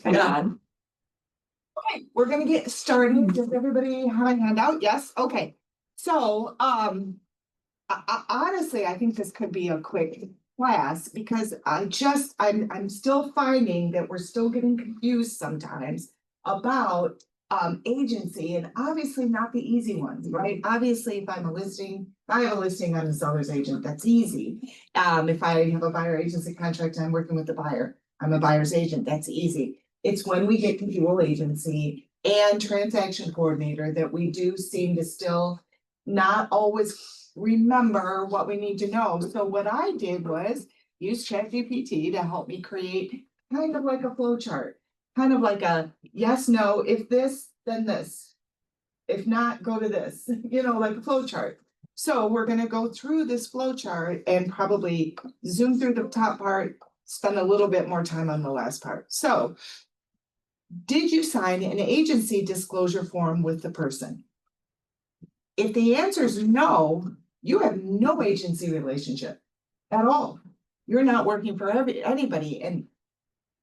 God. Okay, we're gonna get started. Does everybody have a handout? Yes, okay. So, honestly, I think this could be a quick class because I'm still finding that we're still getting confused sometimes about agency and obviously not the easy ones, right? Obviously, if I have a listing, I'm a seller's agent, that's easy. If I have a buyer agency contract, and I'm working with the buyer, I'm a buyer's agent, that's easy. It's when we get to dual agency and transaction coordinator that we do seem to still not always remember what we need to know. So what I did was use ChatGPT to help me create kind of like a flow chart. Kind of like a yes, no, if this, then this. If not, go to this, like a flow chart. So we're gonna go through this flow chart and probably zoom through the top part, spend a little bit more time on the last part. So did you sign an agency disclosure form with the person? If the answer is no, you have no agency relationship at all. You're not working for anybody. And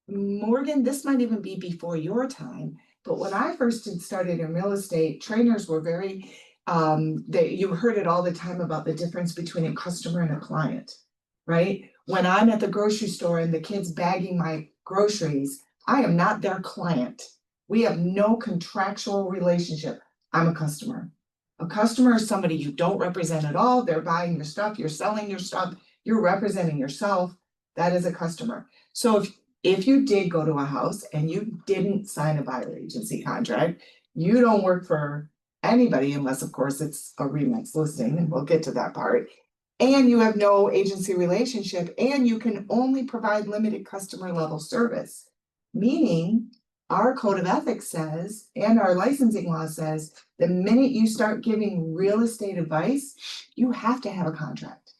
Morgan, this might even be before your time, but when I first started in real estate, trainers were very, you heard it all the time about the difference between a customer and a client, right? When I'm at the grocery store and the kid's bagging my groceries, I am not their client. We have no contractual relationship. I'm a customer. A customer is somebody you don't represent at all. They're buying your stuff, you're selling your stuff, you're representing yourself. That is a customer. So if you did go to a house and you didn't sign a buyer agency contract, you don't work for anybody unless, of course, it's a RE/MAX listing, and we'll get to that part. And you have no agency relationship, and you can only provide limited customer level service. Meaning, our code of ethics says, and our licensing law says, the minute you start giving real estate advice, you have to have a contract.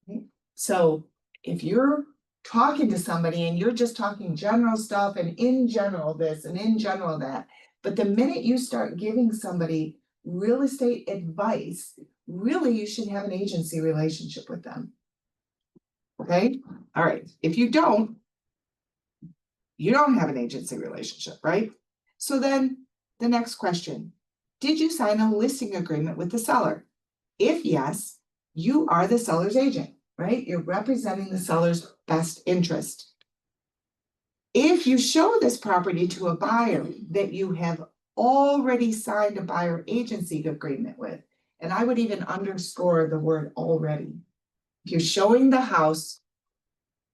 Okay? So if you're talking to somebody and you're just talking general stuff and in general this and in general that, but the minute you start giving somebody real estate advice, really you should have an agency relationship with them. Okay, all right, if you don't have an agency relationship, right? So then the next question, did you sign a listing agreement with the seller? If yes, you are the seller's agent, right? You're representing the seller's best interest. If you show this property to a buyer that you have already signed a buyer agency agreement with, and I would even underscore the word already. If you're showing the house,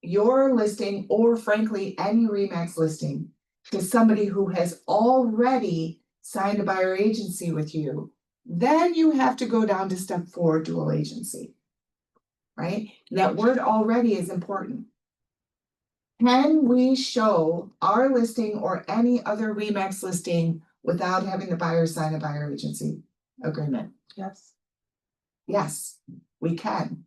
your listing, or frankly, any RE/MAX listing to somebody who has already signed a buyer agency with you, then you have to go down to step 4, dual agency. Right? That word already is important. Can we show our listing or any other RE/MAX listing without having the buyer sign a buyer agency agreement? Yes. Yes, we can.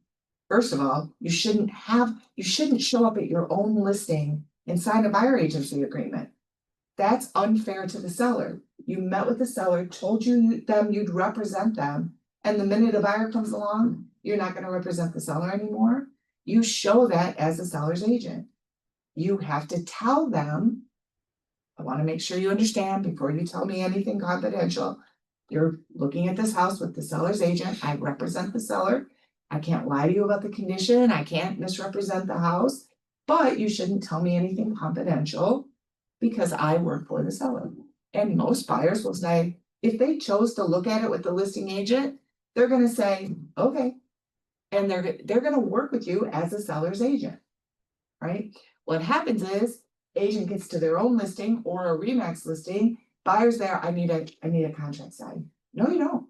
First of all, you shouldn't show up at your own listing and sign a buyer agency agreement. That's unfair to the seller. You met with the seller, told them you'd represent them, and the minute a buyer comes along, you're not going to represent the seller anymore. You show that as a seller's agent. You have to tell them, I want to make sure you understand before you tell me anything confidential. You're looking at this house with the seller's agent. I represent the seller. I can't lie to you about the condition. I can't misrepresent the house, but you shouldn't tell me anything confidential because I work for the seller. And most buyers will say, if they chose to look at it with the listing agent, they're going to say, okay. And they're going to work with you as a seller's agent, right? What happens is agent gets to their own listing or a RE/MAX listing, buyer's there, I need a contract signed. No, you don't.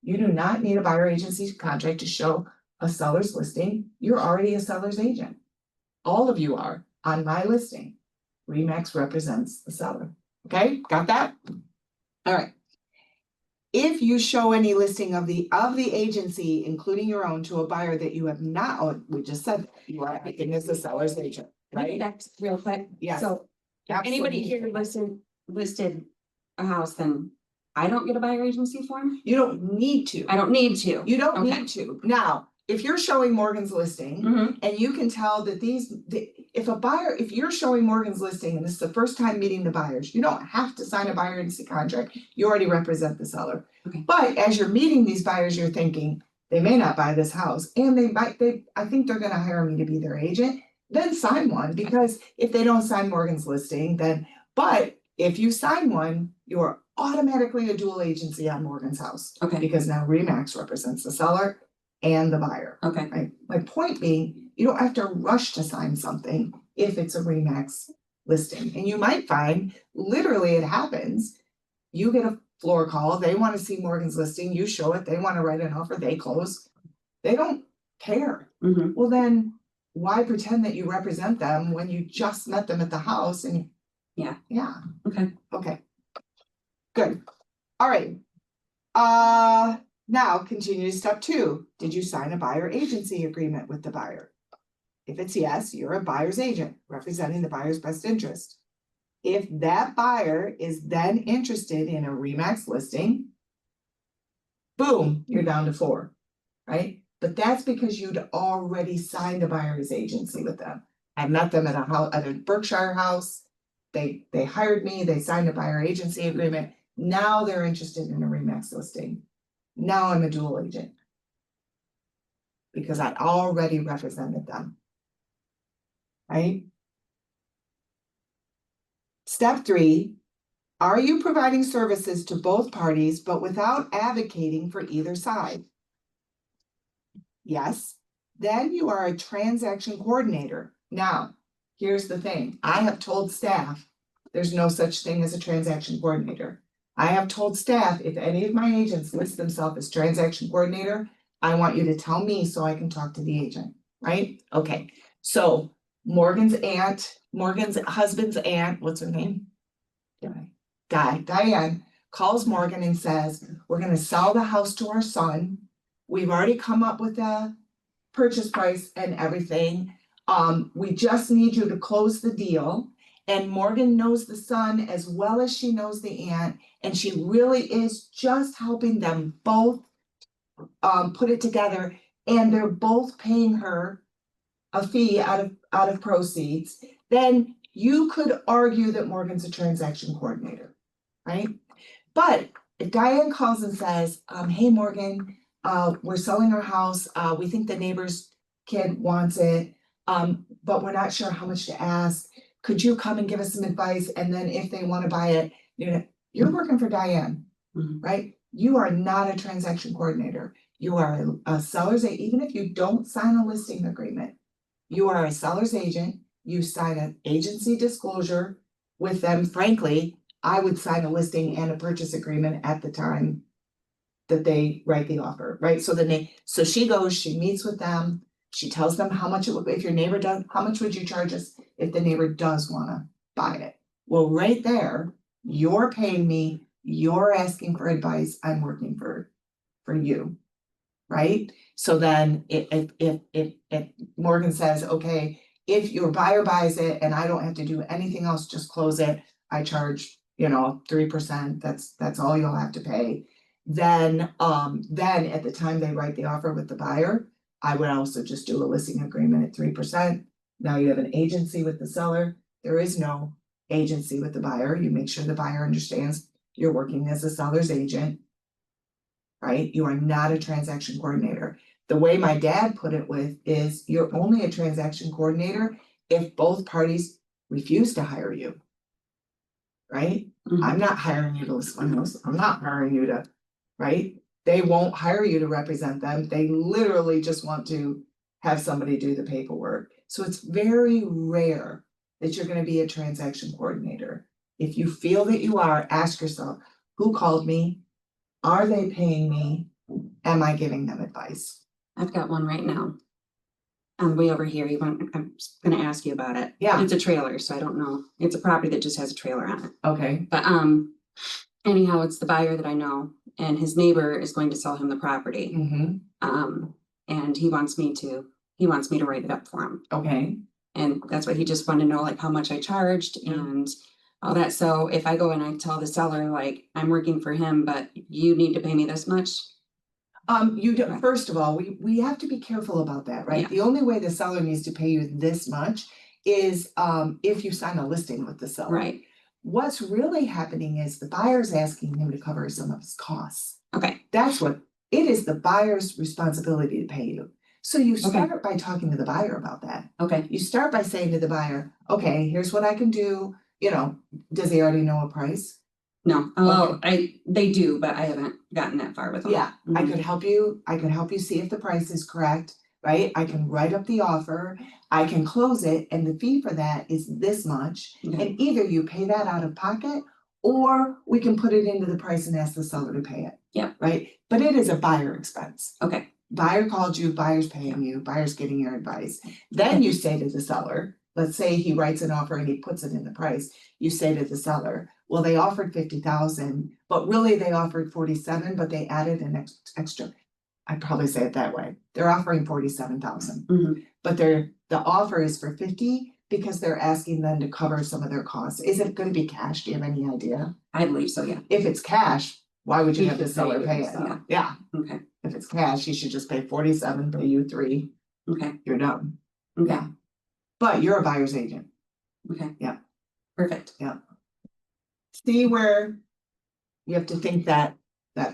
You do not need a buyer agency contract to show a seller's listing. You're already a seller's agent. All of you are on my listing. RE/MAX represents the seller. Okay, got that? All right. If you show any listing of the agency, including your own, to a buyer that you have not, we just said you are acting as the seller's agent, right? That's real quick. Yes. So if anybody here listed a house, then I don't get a buyer agency form? You don't need to. I don't need to. You don't Okay. need to. Now, if you're showing Morgan's listing. Mhm. And you can tell that if you're showing Morgan's listing and this is the first time meeting the buyers, you don't have to sign a buyer agency contract. You already represent the seller. Okay. But as you're meeting these buyers, you're thinking, they may not buy this house and I think they're gonna hire me to be their agent. Then sign one, because if they don't sign Morgan's listing, but if you sign one, you're automatically a dual agency on Morgan's house. Okay, Because now Remax represents the seller and the buyer. okay, Right, my point being, you don't have to rush to sign something if it's a Remax listing, and you might find, literally it happens. You get a floor call, they wanna see Morgan's listing, you show it, they wanna write an offer, they close. They don't care, mhm, well then, why pretend that you represent them when you just met them at the house and. Yeah. Yeah, okay, okay. Good, alright. Now continue to step 2. Did you sign a buyer agency agreement with the buyer? If it's yes, you're a buyer's agent representing the buyer's best interest. If that buyer is then interested in a Remax listing, boom, you're down to 4, right? But that's because you'd already signed a buyer's agency with them. I met them at a Berkshire house. They hired me, they signed a buyer agency agreement. Now they're interested in a Remax listing. Now I'm a dual agent. Because I already represented them. Right? Step 3, are you providing services to both parties but without advocating for either side? Yes, then you are a transaction coordinator. Now, here's the thing, I have told staff, there's no such thing as a transaction coordinator. I have told staff, if any of my agents list themselves as transaction coordinator, I want you to tell me so I can talk to the agent, right? Okay, so Morgan's husband's aunt, what's her name? Diane calls Morgan and says, we're gonna sell the house to our son. We've already come up with a purchase price and everything. We just need you to close the deal. And Morgan knows the son as well as she knows the aunt, and she really is just helping them both put it together, and they're both paying her a fee out of proceeds. Then you could argue that Morgan's a transaction coordinator, right? But if Diane calls and says, hey Morgan, we're selling our house, we think the neighbor's kid wants it, but we're not sure how much to ask. Could you come and give us some advice? And then if they wanna buy it, you're working for Diane, mhm, right? You are not a transaction coordinator. You are a seller's agent, even if you don't sign a listing agreement. You are a seller's agent, you sign an agency disclosure with them. Frankly, I would sign a listing and a purchase agreement at the time that they write the offer, right? So she goes, she meets with them, she tells them how much it would, if your neighbor does, how much would you charge us if the neighbor does wanna buy it? Well, right there, you're paying me, you're asking for advice, I'm working for you, right? So then if Morgan says, okay, if your buyer buys it and I don't have to do anything else, just close it, I charge, 3%, that's all you'll have to pay. Then at the time they write the offer with the buyer, I would also just do a listing agreement at 3%. Now you have an agency with the seller, there is no agency with the buyer, you make sure the buyer understands you're working as a seller's agent. Right, you are not a transaction coordinator. The way my dad put it is you're only a transaction coordinator if both parties refuse to hire you. Right? mhm, I'm not hiring you to list my house, I'm not hiring you to, right? They won't hire you to represent them, they literally just want to have somebody do the paperwork. So it's very rare that you're gonna be a transaction coordinator. If you feel that you are, ask yourself, who called me? Are they paying me? Am I giving them advice? I've got one right now. Way over here, I'm just gonna ask you about it. Yeah. It's a trailer, so I don't know, it's a property that just has a trailer on it, Okay, but, anyhow, it's the buyer that I know, and his neighbor is going to sell him the property. And he wants me to write it up for him. okay, And that's what he just wanted to know, like how much I charged and all that. So if I go and I tell the seller, like, I'm working for him, but you need to pay me this much. You don't, Right. first of all, we have to be careful about that, right? Yeah. The only way the seller needs to pay you this much is if you sign a listing with the seller. Right, What's really happening is the buyer's asking him to cover some of his costs. okay, That's what, it is the buyer's responsibility to pay you. So you start by talking to the buyer about that. okay, You start by saying to the buyer, okay, here's what I can do, you know, does he already know a price? no, well, they do, but I haven't gotten that far with them. Yeah, I Mhm. could help you, I could help you see if the price is correct, right? I can write up the offer, I can close it, and the fee for that is this much. Okay. And either you pay that out of pocket, or we can put it into the price and ask the seller to pay it. Yep. Right? But it is a buyer expense. Okay, Buyer called you, buyer's paying you, buyer's getting your advice. Then you say to the seller, let's say he writes an offer and he puts it in the price. You say to the seller, well, they offered 50,000, but really they offered 47, but they added an extra. I'd probably say it that way. They're offering 47,000, mhm, but the offer is for 50 because they're asking them to cover some of their costs. Is it gonna be cash? Do you have any idea? I believe so, yeah, If it's cash, why would you He have the should seller pay pay you, it? so. Yeah, okay, if it's cash, you should just pay 47, pay you 3, okay, you're done. okay, Yeah. But you're a buyer's agent. okay. Yeah. Perfect, See where you have to think that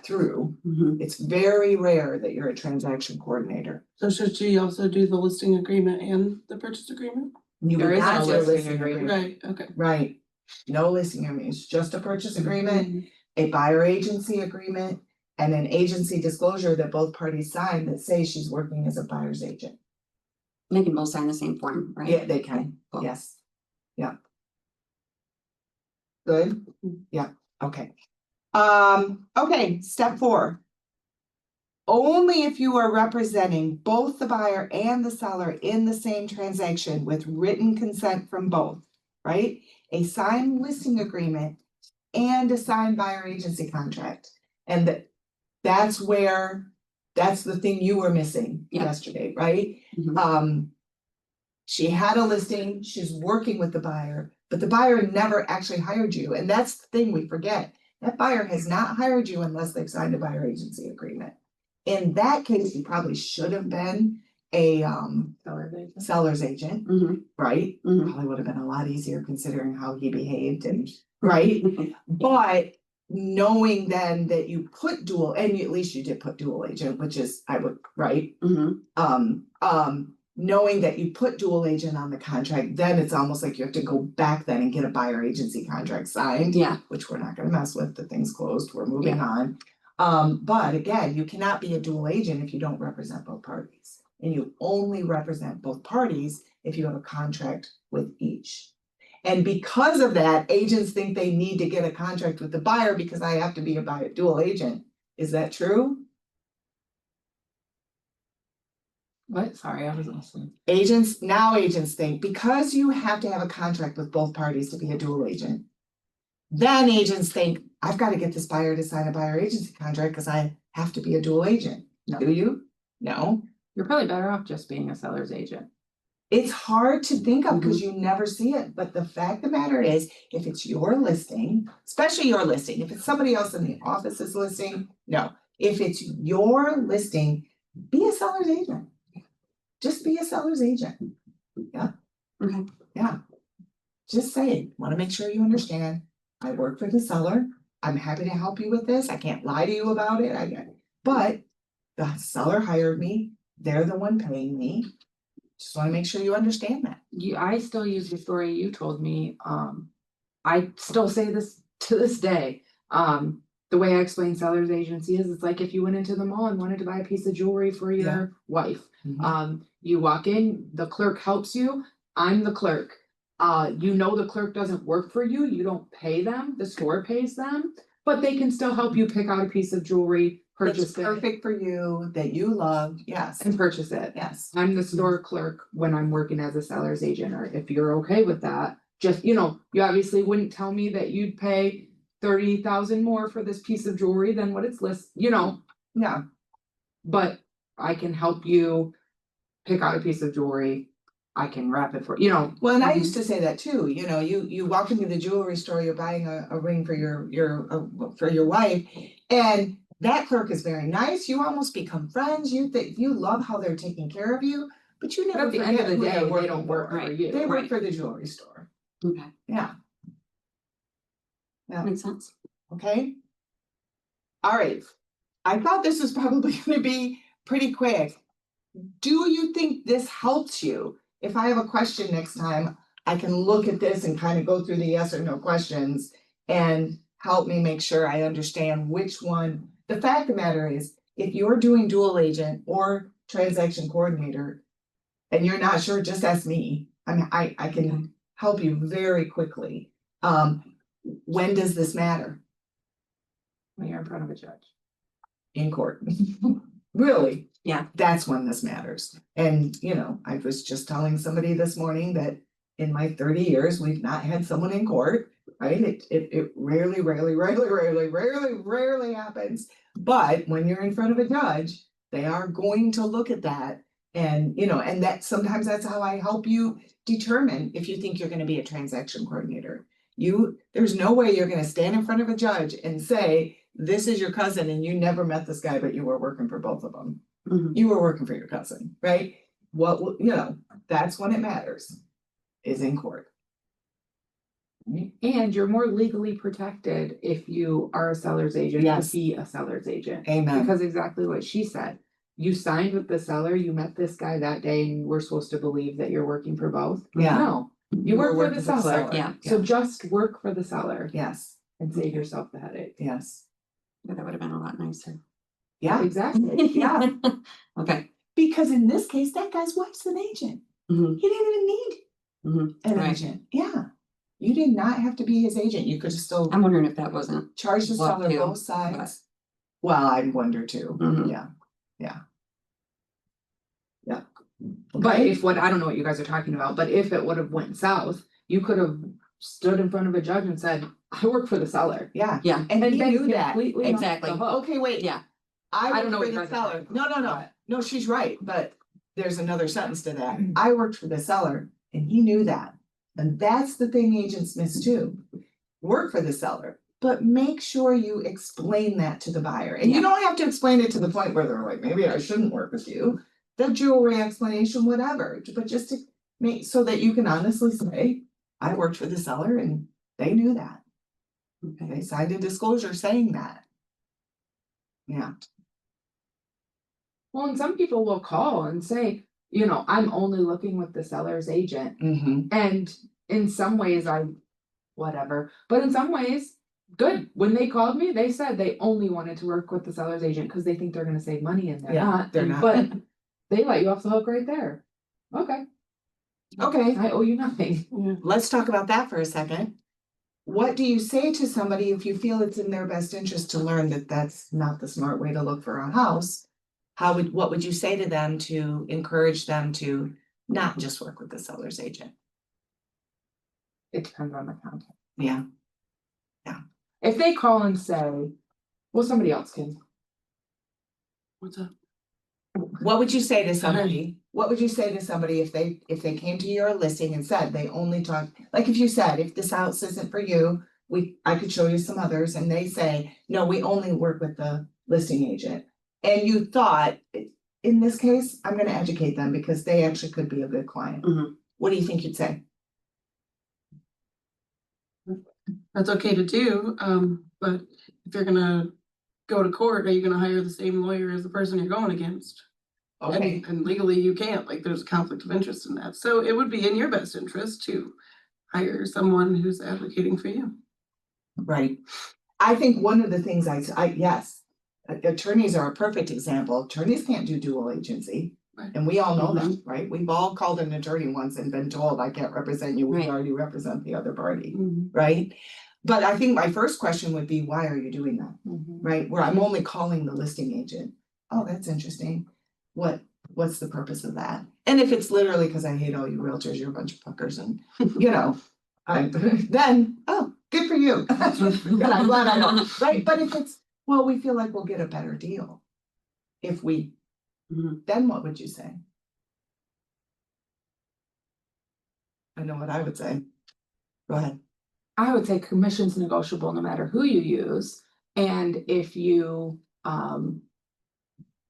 through. mhm, It's very rare that you're a transaction coordinator. So should she also do the listing agreement and the purchase agreement? You There would is not no do a listing listing agreement. agreement. Right, okay. Right. No listing agreement, it's just a purchase agreement, Mhm. a buyer agency agreement, and an agency disclosure that both parties sign that say she's working as a buyer's agent. they can both sign the same form, right? Yeah, they can, Cool. yes. Yeah. Good, Mm. yeah, okay. Okay, step 4. Only if you are representing both the buyer and the seller in the same transaction with written consent from both, right? A signed listing agreement and a signed buyer agency contract. And that's the thing you were missing Yeah. yesterday, right? Mhm. She had a listing, she's working with the buyer, but the buyer never actually hired you, and that's the thing we forget. That buyer has not hired you unless they've signed a buyer agency agreement. In that case, you probably should have been a Seller's agent. seller's agent, Mhm, right? mhm. Probably would have been a lot easier considering how he behaved and, right? But knowing then that you put dual, and at least you did put dual agent, which is, I would, right? Mhm, Knowing that you put dual agent on the contract, then it's almost like you have to go back then and get a buyer agency contract signed. yeah, Which we're not gonna mess with, the thing's closed, we're moving on. But again, you cannot be a dual agent if you don't represent both parties. And you only represent both parties if you have a contract with each. And because of that, agents think they need to get a contract with the buyer because I have to be a buyer dual agent. Is that true? What? Sorry, I was listening. Agents think because you have to have a contract with both parties to be a dual agent. Then agents think, I've got to get this buyer to sign a buyer agency contract because I have to be a dual agent. No. Do you? No. You're probably better off just being a seller's agent. It's hard to think of because you never see it, but the fact of the matter is, if it's your listing, especially your listing, if it's somebody else in the office's listing, no. If it's your listing, be a seller's agent. Just be a seller's agent. Yeah. Okay. Yeah. Just say, wanna make sure you understand, I work for the seller, I'm happy to help you with this, I can't lie to you about it, but the seller hired me, they're the one paying me. Just wanna make sure you understand that. I still use the story you told me, I still say this to this day. The way I explain seller's agency is, it's like if you went into the mall and wanted to buy a piece of jewelry for Yeah. your wife. Mhm. You walk in, the clerk helps you, I'm the clerk. You know the clerk doesn't work for you, you don't pay them, the store pays them, but they can still help you pick out a piece of jewelry, That's purchase it, perfect for you, that you love, yes, and purchase it. yes. I'm the store clerk when I'm working as a seller's agent, or if you're okay with that, just, you obviously wouldn't tell me that you'd pay 30,000 more for this piece of jewelry than what it's Yeah, but I can help you pick out a piece of jewelry. I can wrap it well, and I used to say that too, you walk into the jewelry store, you're buying a ring for your wife. And that clerk is very nice, you almost become friends, you love how they're taking care of you, but you But never at the end of forget the who day, they're they working don't work for. for Right. you. They work Right. for the jewelry store, Okay, yeah, makes sense. okay? All right, I thought this was probably gonna be pretty quick. Do you think this helps you? If I have a question next time, I can look at this and kind of go through the yes or no questions and help me make sure I understand which one. The fact of the matter is, if you're doing dual agent or transaction coordinator and you're not sure, just ask me. I mean, I Okay. can help you very quickly. When does this matter? When you're in front of a judge. In court. Really? Yeah. That's when this matters. And, you know, I was just telling somebody this morning that in my 30 years, we've not had someone in court, right? It rarely happens. But when you're in front of a judge, they are going to look at that. And, you know, and that sometimes that's how I help you determine if you think you're gonna be a transaction coordinator. There's no way you're gonna stand in front of a judge and say, this is your cousin and you never met this guy, but you were working for both of them. Mhm. You were working for your cousin, right? You know, that's when it matters, is in court. And you're more legally protected if you are a seller's agent Yes. to be a seller's agent. Amen. Because exactly what she said, you signed with the seller, you met this guy that day and we're supposed to believe that you're working for both. Yeah. No, you We're work for the working seller. Yeah. So just work for the seller Yes, and save yourself the headache. yes, Yeah, that would have been a lot nicer. yeah, Exactly. yeah. Okay. Because in this case, that guy's wife's an agent. Mhm, He didn't even need mhm, an right. agent, yeah. You did not have to be his agent, you could still I'm wondering if that wasn't. charge the Well, seller too, both sides. Well, I wonder too, Mhm. yeah, yeah. Yeah. But Okay. if I don't know what you guys are talking about, but if it would have went south, you could have stood in front of a judge and said, I work for the seller. Yeah, Yeah, and he been knew that, completely off exactly. the hook. okay, wait. yeah, I I don't know worked what for you the guys are seller. talking No, no, no. about. No, she's right, but there's another sentence to that. I worked for the seller and he knew that. And that's the thing agents miss too. Work for the seller, but make sure you explain that to the buyer. And you Yeah. don't have to explain it to the point where they're like, maybe I shouldn't work with you. The jewelry explanation, whatever, but just to make so that you can honestly say, I worked for the seller and they knew that. okay. They signed a disclosure saying that. Yeah. Well, and some people will call and say, you know, I'm only looking with the seller's agent. Mm-hmm. And in some ways, whatever, but in some ways, good. When they called me, they said they only wanted to work with the seller's agent because they think they're gonna save money and they're Yeah, not. they're not. But they let you off the hook right there. Okay, Okay. I owe you nothing. Let's talk about that for a second. What do you say to somebody if you feel it's in their best interest to learn that that's not the smart way to look for a house? What would you say to them to encourage them to not just work with the seller's agent? It depends on the content. Yeah, If they call and say, well, somebody else can. What's up? what would you say to somebody? What would you say to somebody if they came to your listing and said they only talk, like if you said, if this house isn't for you, I could show you some others, and they say, no, we only work with the listing agent. And you thought, in this case, I'm gonna educate them because they actually could be a good client. Mhm. What do you think you'd say? That's okay to do, but if you're gonna go to court, are you gonna hire the same lawyer as the person you're going against? Okay, And legally you can't, like, there's a conflict of interest in that, so it would be in your best interest to hire someone who's advocating for you. right. I think one of the things yes, attorneys are a perfect example. Attorneys can't do dual agency. Right. And we all know that, right? We've all called an attorney once and been told, I can't represent you, we Right. already represent the other party, Mhm. right? But I think my first question would be, why are you doing that? Right, where I'm only calling the listing agent. Oh, that's interesting. What's the purpose of that? And if it's literally because I hate all you realtors, you're a bunch of fuckers and, you know, then, oh, good for you. Good, I'm glad I know, right? But if it's, well, we feel like we'll get a better deal. If we, Mhm. then what would you say? I know what I would say. Go ahead. I would say commission's negotiable no matter who you use. And if you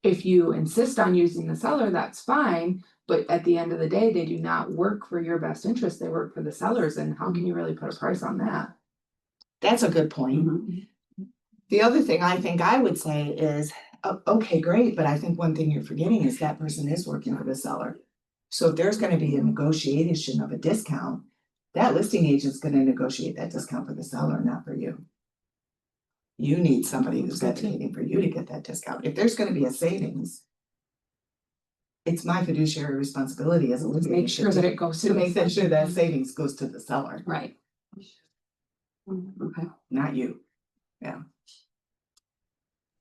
If you insist on using the seller, that's fine, but at the end of the day, they do not work for your best interest, they work for the sellers, and how can you really put a price on that? That's a good point. Mhm. The other thing I think I would say is, okay, great, but I think one thing you're forgetting is that person is working for the seller. So if there's gonna be a negotiation of a discount, that listing agent's gonna negotiate that discount for the seller, not for you. You need somebody who's advocating for you to get that discount. If there's gonna be a savings, it's my fiduciary responsibility as a listing Make sure agent that it goes to make sure that savings goes to the seller, Right. Okay. not you. Yeah.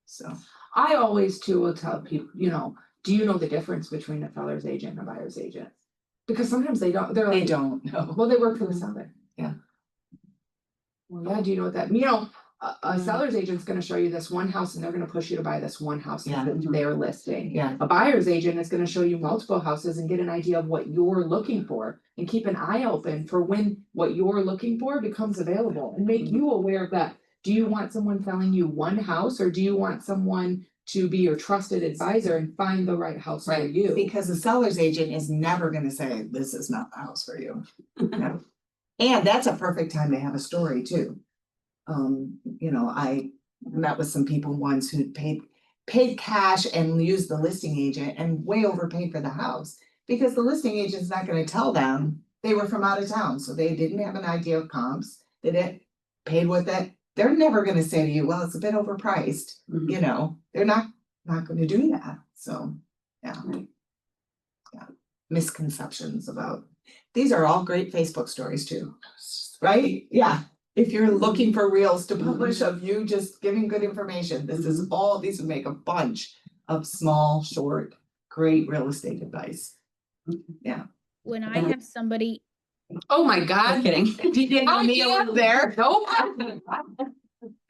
So, I always too will tell people, do you know the difference between a seller's agent and a buyer's agent? Because sometimes they don't, they're they like, don't know. well, they work for the seller. Yeah. Well, yeah, do you know what that, a seller's agent's gonna show you this one house and they're gonna push you to buy this one house Yeah. that's their listing. Yeah. A buyer's agent is gonna show you multiple houses and get an idea of what you're looking for and keep an eye open for when what you're looking for becomes available and make you aware of that. Do you want someone selling you one house or do you want someone to be your trusted advisor and find the right house for you? Because the seller's agent is never gonna say, this is not the house for you. No. And that's a perfect time to have a story too. I met with some people once who paid cash and used the listing agent and way overpaid for the house. Because the listing agent's not gonna tell them they were from out of town, so they didn't have an idea of comps, they didn't paid with it. They're never gonna say to you, well, it's a bit overpriced, Mhm. they're not gonna do that, so, yeah. Right. Yeah, misconceptions about, these are all great Facebook stories too, right? Yeah, if you're looking for reels to publish of you just giving good information, this is all, these would make a bunch of small, short, great real estate advice. When I have somebody, Oh my I'm God. kidding. DJ Mia was there. Nope.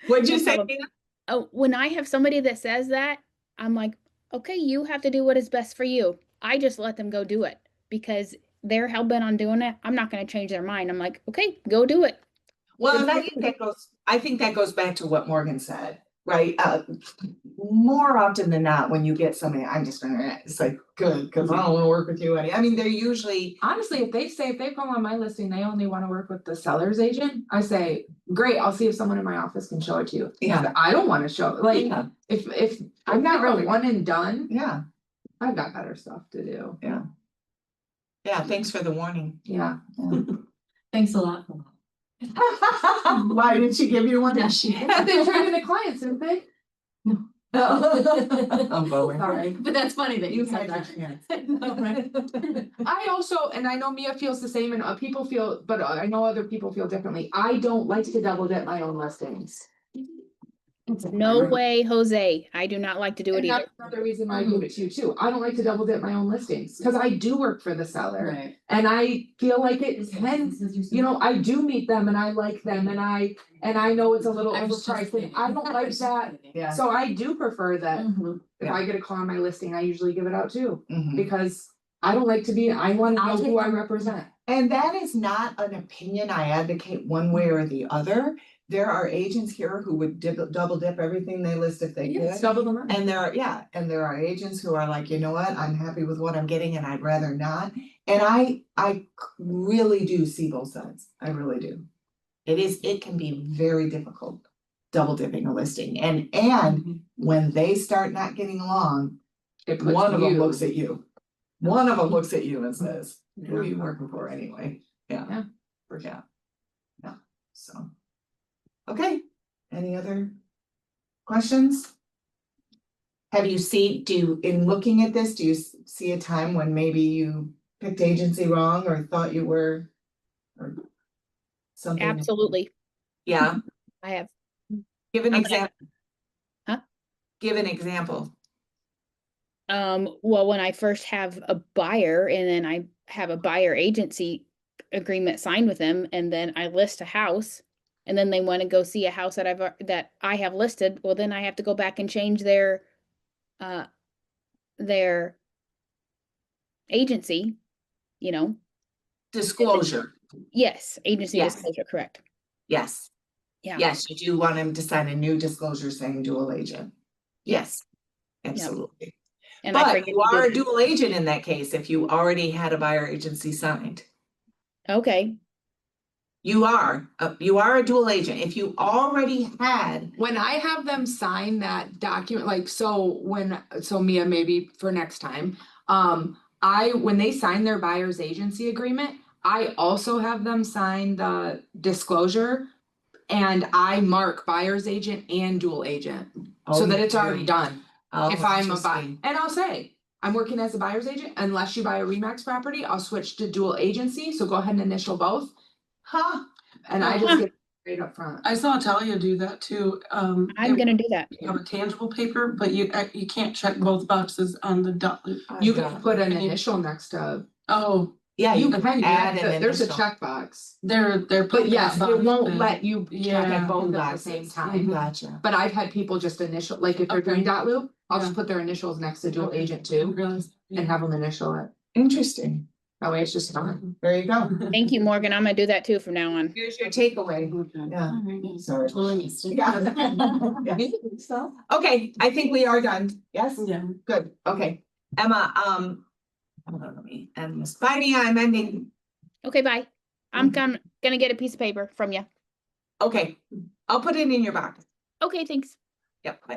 What'd you say? when I have somebody that says that, I'm like, okay, you have to do what is best for you. I just let them go do it because they're hell bent on doing it. I'm not gonna change their mind. I'm like, okay, go do it. Well, and I think that goes back to what Morgan said, right? More often than not, when you get somebody, I'm just gonna, it's like, good, cause I don't wanna work with you I mean, they're usually, Honestly, if they call on my listing, they only wanna work with the seller's agent, I say, great, I'll see if someone in my office can show it to you. Yeah. I don't wanna show, like, yeah, if I'm not really one and done, yeah, I've got better stuff to do. yeah, thanks for the warning. Yeah. Thanks a lot. Why did she give you one? Yeah, she But they turned into clients, didn't they? I'm going. Sorry. But that's funny that you said had that. your chance. No, right? I also, and I know Mia feels the same and people feel, but I know other people feel differently. I don't like to double dip my own listings. No way, Jose. I do not like to do it And either. that's another reason why I give it to you too. I don't like to double dip my own listings, cause I do work for the seller. Right. And I feel like it tends, I do meet them and I like them and I know it's a little overpriced, and I don't like that. Yeah. So I do prefer that Mhm. if I get a call on my listing, I usually give it out too, Mhm. because I don't like to be, I wanna know who I represent. And that is not an opinion I advocate one way or the other. There are agents here who would double dip everything they list if they It's could. double the money. And there are agents who are like, you know what, I'm happy with what I'm getting and I'd rather not. And I really do see both sides. I really do. It can be very difficult double dipping a listing and when they start not getting along, It puts one of them you- looks at you. One of them looks at you and says, who are you working for anyway? Yeah. Yeah. So. Okay, any other questions? Have you in looking at this, do you see a time when maybe you picked agency wrong or thought you were? Or something? Absolutely. Yeah, I have. give an I'm gonna- example. Huh? Give an example. Well, when I first have a buyer and then I have a buyer agency agreement signed with them and then I list a house and then they want to go see a house that I have listed, well, then I have to go back and change their agency, Disclosure, Yes, agency Yes. disclosure, correct. yes. Yeah. Yes, you do want him to sign a new disclosure saying dual agent. Yes, absolutely. And I But forget you to do are a that. dual agent in that case if you already had a buyer agency signed. Okay, You are a dual agent. If you already had, When I have them sign that document, like, so Mia, maybe for next time, when they sign their buyer's agency agreement, I also have them sign the disclosure. And I mark buyer's agent and dual agent, so that it's already done. If I'm a buyer, and I'll say, I'm working as a buyer's agent, unless you buy a Remax property, I'll switch to dual agency, so go ahead and initial both. huh? And I just get straight up front. I saw Talia do that too. I'm it- gonna do that. You have a tangible paper, but you can't check both boxes on the dot loop. You can put an initial next to. Oh, Yeah, you can can add an there's a initial. checkbox. they're But putting yes, that it box won't in. let you check Yeah. at both at the same time. Gotcha. But I've had people just initial, like if they're doing Okay. dot loop, I'll just Yeah. put their initials next to dual Okay. agent Didn't too, realize- and have them initial it. Interesting. That way it's just fun. There you go. Thank you, Morgan. I'm gonna do that too from now on. Here's your takeaway. Okay. Yeah. All right. Sorry. Totally missed it. Yeah. So, okay, I think we are done. Yes? Yeah. Good, okay. Emma, hold on, let me end this. Bye, Mia, I'm ending. Okay, bye. I'm gonna get a piece of paper from you. Okay, I'll put it in your box. Okay, thanks. Yep, bye.